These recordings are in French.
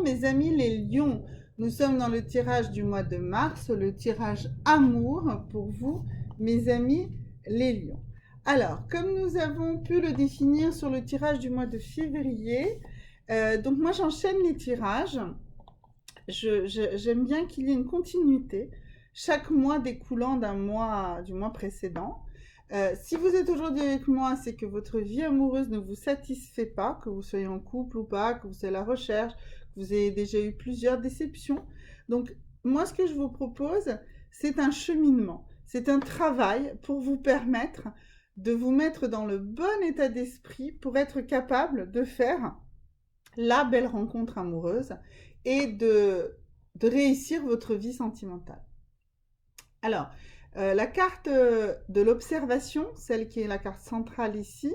Bonjour mes amis les lions, nous sommes dans le tirage du mois de mars, le tirage amour pour vous mes amis les lions. Alors, comme nous avons pu le définir sur le tirage du mois de février, donc moi j'enchaîne les tirages, j'aime bien qu'il y ait une continuité, chaque mois découlant du mois précédent. Si vous êtes aujourd'hui avec moi, c'est que votre vie amoureuse ne vous satisfait pas, que vous soyez en couple ou pas, que vous soyez à la recherche, que vous ayez déjà eu plusieurs déceptions. Donc, moi, ce que je vous propose, c'est un cheminement, c'est un travail pour vous permettre de vous mettre dans le bon état d'esprit pour être capable de faire la belle rencontre amoureuse et de réussir votre vie sentimentale. Alors, la carte de l'observation, celle qui est la carte centrale ici,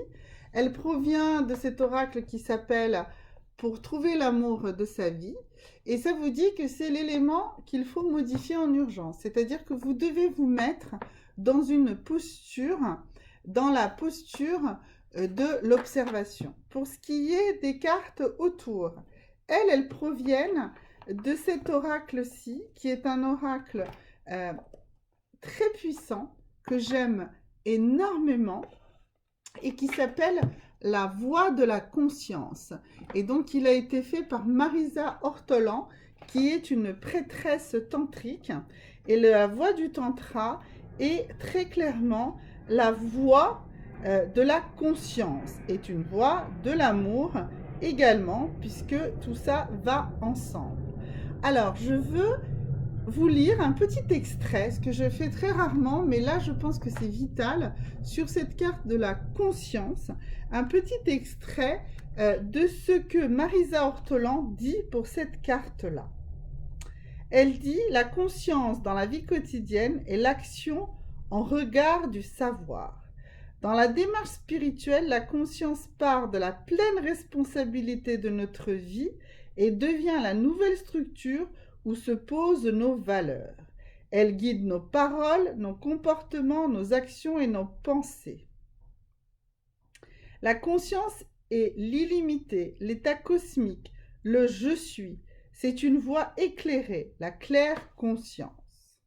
elle provient de cet oracle qui s'appelle « Pour trouver l'amour de sa vie ». Et ça vous dit que c'est l'élément qu'il faut modifier en urgence. C'est-à-dire que vous devez vous mettre dans une posture, dans la posture de l'observation. Pour ce qui est des cartes autour, elles proviennent de cet oracle-ci, qui est un oracle très puissant, que j'aime énormément, et qui s'appelle la voix de la conscience. Et donc, il a été fait par Marisa Ortolan, qui est une prêtresse tantrique. Et la voix du tantra est très clairement la voix de la conscience, est une voix de l'amour également, puisque tout ça va ensemble. Alors, je veux vous lire un petit extrait, ce que je fais très rarement, mais là je pense que c'est vital, sur cette carte de la conscience, un petit extrait de ce que Marisa Ortolan dit pour cette carte-là. Elle dit « La conscience dans la vie quotidienne est l'action en regard du savoir. Dans la démarche spirituelle, la conscience part de la pleine responsabilité de notre vie et devient la nouvelle structure où se posent nos valeurs. Elle guide nos paroles, nos comportements, nos actions et nos pensées. La conscience est l'illimité, l'état cosmique, le je suis. C'est une voie éclairée, la claire conscience.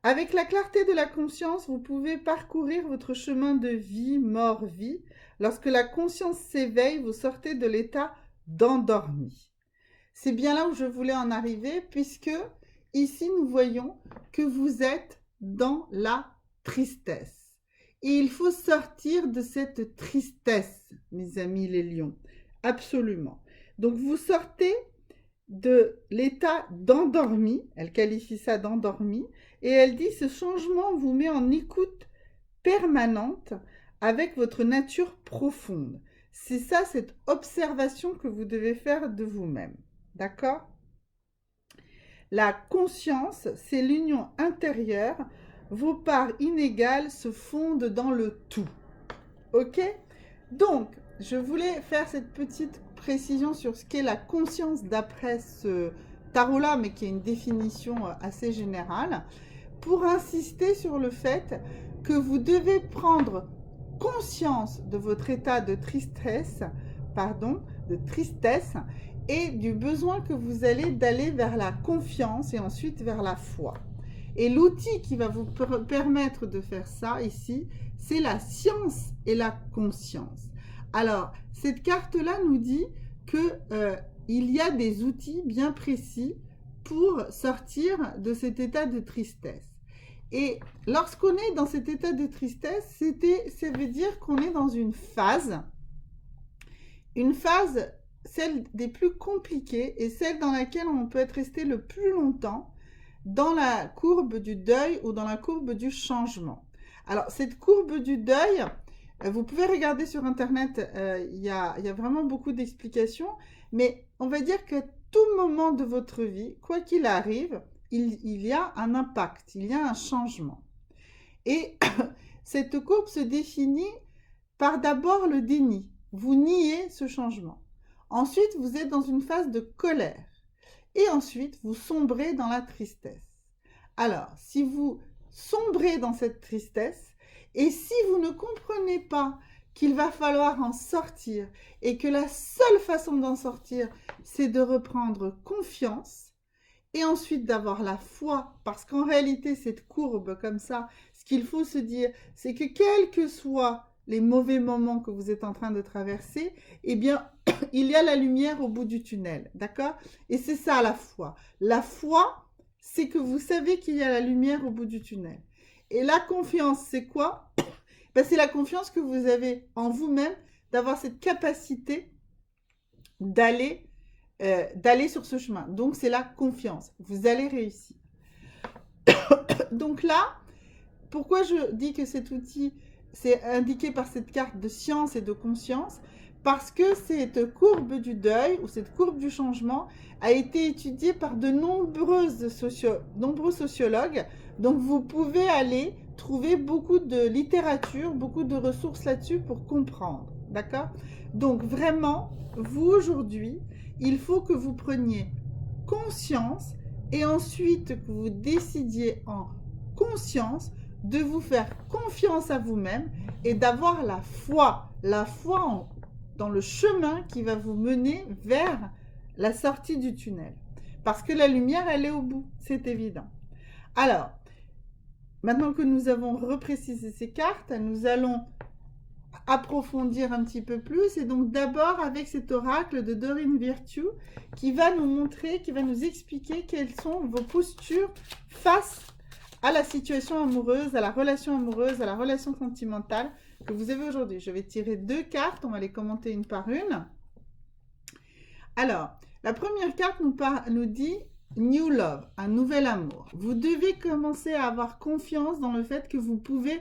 Avec la clarté de la conscience, vous pouvez parcourir votre chemin de vie, mort-vie. Lorsque la conscience s'éveille, vous sortez de l'état d'endormi. C'est bien là où je voulais en arriver, puisque ici nous voyons que vous êtes dans la tristesse. Et il faut sortir de cette tristesse, mes amis les lions, absolument. Donc vous sortez de l'état d'endormi, elle qualifie ça d'endormi, et elle dit ce changement vous met en écoute permanente avec votre nature profonde. C'est ça, cette observation que vous devez faire de vous-même. D'accord? La conscience, c'est l'union intérieure. Vos parts inégales se fondent dans le tout. Ok? Donc, je voulais faire cette petite précision sur ce qu'est la conscience d'après ce tarot-là, mais qui est une définition assez générale, pour insister sur le fait que vous devez prendre conscience de votre état de tristesse, et du besoin que vous allez d'aller vers la confiance et ensuite vers la foi. Et l'outil qui va vous permettre de faire ça ici, c'est la science et la conscience. Alors, cette carte-là nous dit qu'il y a des outils bien précis pour sortir de cet état de tristesse. Et lorsqu'on est dans cet état de tristesse, ça veut dire qu'on est dans une phase, celle des plus compliquées et celle dans laquelle on peut être resté le plus longtemps dans la courbe du deuil ou dans la courbe du changement. Alors, cette courbe du deuil, vous pouvez regarder sur Internet, il y a vraiment beaucoup d'explications, mais on va dire que tout moment de votre vie, quoi qu'il arrive, il y a un impact, il y a un changement. Et cette courbe se définit par d'abord le déni. Vous niez ce changement. Ensuite, vous êtes dans une phase de colère. Et ensuite, vous sombrez dans la tristesse. Alors, si vous sombrez dans cette tristesse, et si vous ne comprenez pas qu'il va falloir en sortir et que la seule façon d'en sortir, c'est de reprendre confiance et ensuite d'avoir la foi, parce qu'en réalité, cette courbe comme ça, ce qu'il faut se dire, c'est que quels que soient les mauvais moments que vous êtes en train de traverser, eh bien, il y a la lumière au bout du tunnel, d'accord? Et c'est ça la foi. La foi, c'est que vous savez qu'il y a la lumière au bout du tunnel. Et la confiance, c'est quoi? Ben, c'est la confiance que vous avez en vous-même, d'avoir cette capacité d'aller sur ce chemin. Donc, c'est la confiance. Vous allez réussir. Donc là, pourquoi je dis que cet outil, c'est indiqué par cette carte de science et de conscience? Parce que cette courbe du deuil ou cette courbe du changement a été étudiée par de nombreux sociologues. Donc, vous pouvez aller trouver beaucoup de littérature, beaucoup de ressources là-dessus pour comprendre. D'accord? Donc, vraiment, vous aujourd'hui, il faut que vous preniez conscience et ensuite que vous décidiez en conscience de vous faire confiance à vous-même et d'avoir la foi dans le chemin qui va vous mener vers la sortie du tunnel. Parce que la lumière, elle est au bout, c'est évident. Alors, maintenant que nous avons reprécisé ces cartes, nous allons approfondir un petit peu plus. Et donc d'abord avec cet oracle de Doreen Virtue qui va nous montrer, qui va nous expliquer quelles sont vos postures face à la situation amoureuse, à la relation sentimentale que vous avez aujourd'hui. Je vais tirer 2 cartes, on va les commenter une par une. Alors, la première carte nous dit New Love, un nouvel amour. Vous devez commencer à avoir confiance dans le fait que vous pouvez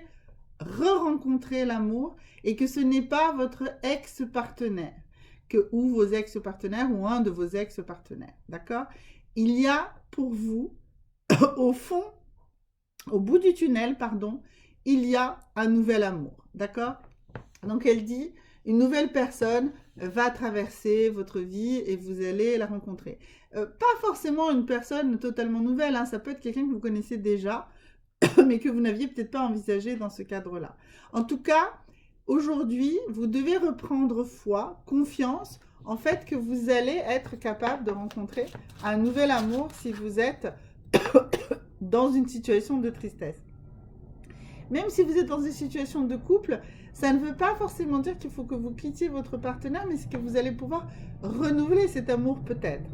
re-rencontrer l'amour et que ce n'est pas votre ex-partenaire ou vos ex-partenaires ou un de vos ex-partenaires, d'accord? Il y a pour vous, au bout du tunnel, il y a un nouvel amour, d'accord? Donc elle dit, une nouvelle personne va traverser votre vie et vous allez la rencontrer. Pas forcément une personne totalement nouvelle, hein, ça peut être quelqu'un que vous connaissez déjà, mais que vous n'aviez peut-être pas envisagé dans ce cadre-là. En tout cas, aujourd'hui, vous devez reprendre foi, confiance, en fait, que vous allez être capable de rencontrer un nouvel amour si vous êtes dans une situation de tristesse. Même si vous êtes dans une situation de couple, ça ne veut pas forcément dire qu'il faut que vous quittiez votre partenaire, mais c'est que vous allez pouvoir renouveler cet amour peut-être.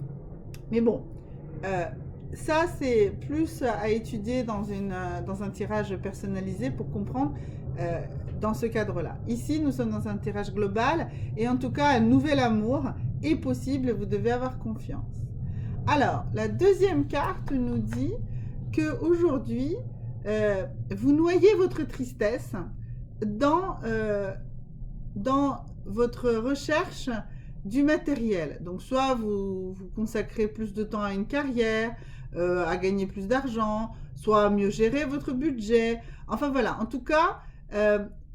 Mais bon, ça, c'est plus à étudier dans un tirage personnalisé pour comprendre dans ce cadre-là. Ici, nous sommes dans un tirage global et en tout cas, un nouvel amour est possible et vous devez avoir confiance. Alors, la deuxième carte nous dit qu'aujourd'hui, vous noyez votre tristesse dans votre recherche du matériel. Donc, soit vous consacrez plus de temps à une carrière, à gagner plus d'argent, soit à mieux gérer votre budget. Enfin, voilà. En tout cas,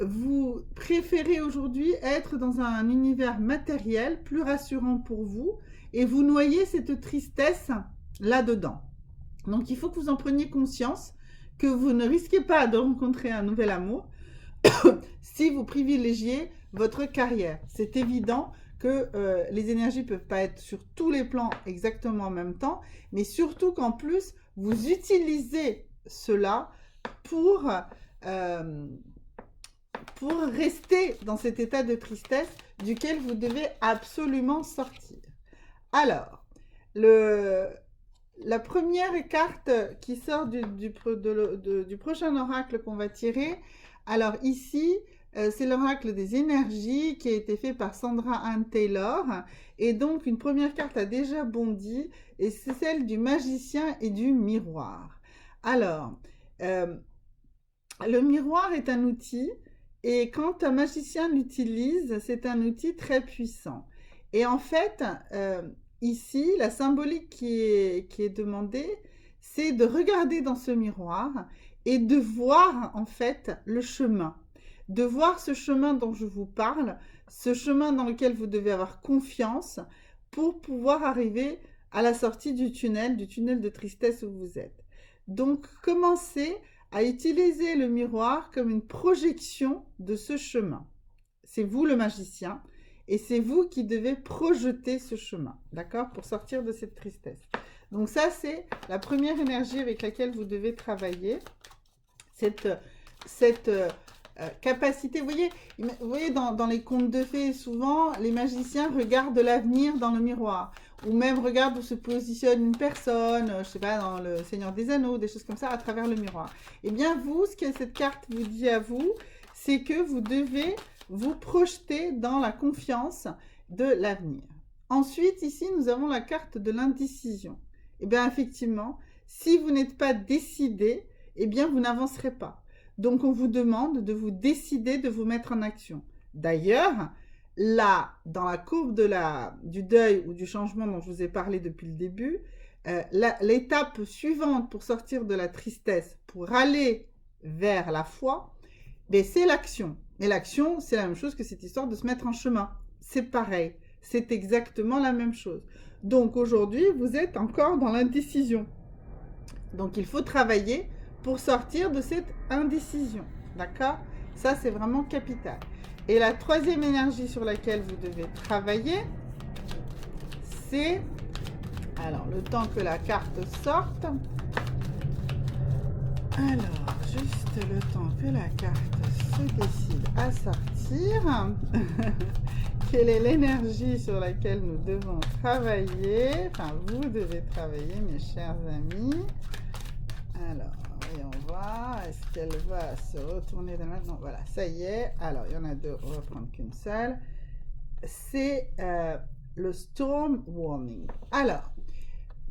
vous préférez aujourd'hui être dans un univers matériel plus rassurant pour vous et vous noyez cette tristesse là-dedans. Donc, il faut que vous en preniez conscience que vous ne risquez pas de rencontrer un nouvel amour si vous privilégiez votre carrière. C'est évident que les énergies ne peuvent pas être sur tous les plans exactement en même temps, mais surtout qu'en plus, vous utilisez cela pour rester dans cet état de tristesse duquel vous devez absolument sortir. Alors, la première carte qui sort du prochain oracle qu'on va tirer, alors ici, c'est l'oracle des énergies qui a été fait par Sandra Anne Taylor. Et donc, une première carte a déjà bondi et c'est celle du magicien et du miroir. Alors, le miroir est un outil et quand un magicien l'utilise, c'est un outil très puissant. Et en fait, ici, la symbolique qui est demandée, c'est de regarder dans ce miroir et de voir en fait le chemin. De voir ce chemin dont je vous parle, ce chemin dans lequel vous devez avoir confiance pour pouvoir arriver à la sortie du tunnel de tristesse où vous êtes. Donc, commencez à utiliser le miroir comme une projection de ce chemin. c'est vous le magicien, et c'est vous qui devez projeter ce chemin, d'accord, pour sortir de cette tristesse. Donc ça, c'est la première énergie avec laquelle vous devez travailler, cette capacité. Vous voyez dans les contes de fées, souvent, les magiciens regardent l'avenir dans le miroir, ou même regardent où se positionne une personne, je sais pas, dans le Seigneur des Anneaux, des choses comme ça, à travers le miroir. Eh bien, vous, ce que cette carte vous dit à vous, c'est que vous devez vous projeter dans la confiance de l'avenir. Ensuite, ici, nous avons la carte de l'indécision. Eh bien, effectivement, si vous n'êtes pas décidé, eh bien, vous n'avancerez pas. Donc, on vous demande de vous décider, de vous mettre en action. D'ailleurs, là, dans la courbe du deuil ou du changement dont je vous ai parlé depuis le début, l'étape suivante pour sortir de la tristesse, pour aller vers la foi, c'est l'action. Et l'action, c'est la même chose que cette histoire de se mettre en chemin. C'est pareil. C'est exactement la même chose. Donc aujourd'hui, vous êtes encore dans l'indécision. Donc il faut travailler pour sortir de cette indécision. D'accord? Ça, c'est vraiment capital. Et la troisième énergie sur laquelle vous devez travailler, c'est... Alors, le temps que la carte sorte. Alors, juste le temps que la carte se décide à sortir. Quelle est l'énergie sur laquelle nous devons travailler? Enfin, vous devez travailler, mes chers amis. Alors, voyons voir. Est-ce qu'elle va se retourner de maintenant? Voilà, ça y est. Alors, il y en a deux. On va prendre qu'une seule. C'est le Storm Warning. Alors,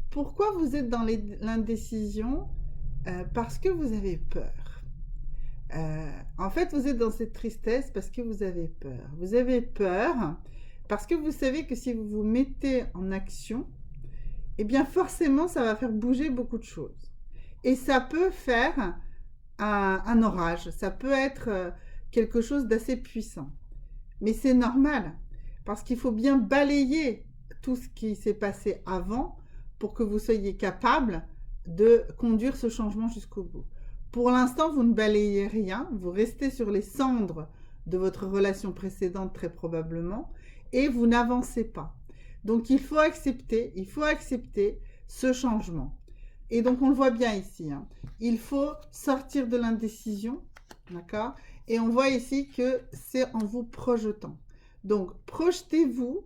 pourquoi vous êtes dans l'indécision? Parce que vous avez peur. En fait, vous êtes dans cette tristesse parce que vous avez peur. Vous avez peur parce que vous savez que si vous vous mettez en action, eh bien forcément, ça va faire bouger beaucoup de choses. Et ça peut faire un orage. Ça peut être quelque chose d'assez puissant. Mais c'est normal parce qu'il faut bien balayer tout ce qui s'est passé avant pour que vous soyez capable de conduire ce changement jusqu'au bout. Pour l'instant, vous ne balayez rien, vous restez sur les cendres de votre relation précédente très probablement, et vous n'avancez pas. Donc il faut accepter ce changement. Et donc on le voit bien ici, hein. Il faut sortir de l'indécision, d'accord? Et on voit ici que c'est en vous projetant. Donc projetez-vous,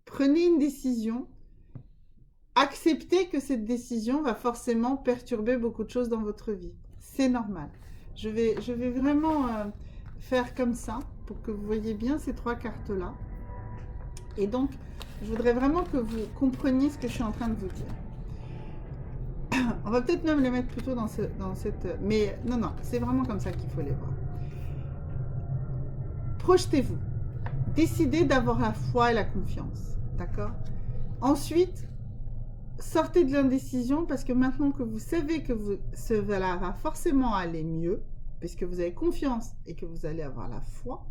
prenez une décision. Acceptez que cette décision va forcément perturber beaucoup de choses dans votre vie. C'est normal. Je vais vraiment faire comme ça pour que vous voyez bien ces trois cartes-là. Et donc, je voudrais vraiment que vous compreniez ce que je suis en train de vous dire. On va peut-être même les mettre plutôt dans cette... Mais non, c'est vraiment comme ça qu'il faut les voir. Projetez-vous. Décidez d'avoir la foi et la confiance. D'accord? Ensuite... sortez de l'indécision parce que maintenant que vous savez que cela va forcément aller mieux, puisque vous avez confiance et que vous allez avoir la foi,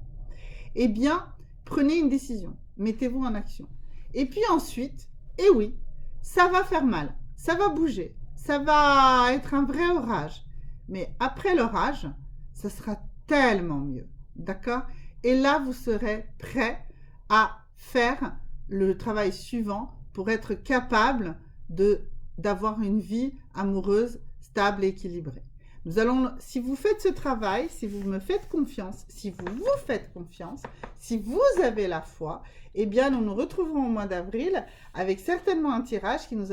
eh bien, prenez une décision. Mettez-vous en action. Et puis ensuite, eh oui, ça va faire mal, ça va bouger, ça va être un vrai orage. Mais après l'orage, ça sera tellement mieux. D'accord? Et là, vous serez prêt à faire le travail suivant pour être capable d'avoir une vie amoureuse stable et équilibrée. Si vous faites ce travail, si vous me faites confiance, si vous vous faites confiance, si vous avez la foi, eh bien nous nous retrouverons au mois d'avril avec certainement un tirage qui nous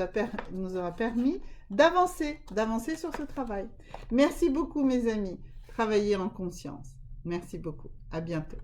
aura permis d'avancer sur ce travail. Merci beaucoup mes amis. Travaillez en conscience. Merci beaucoup. À bientôt.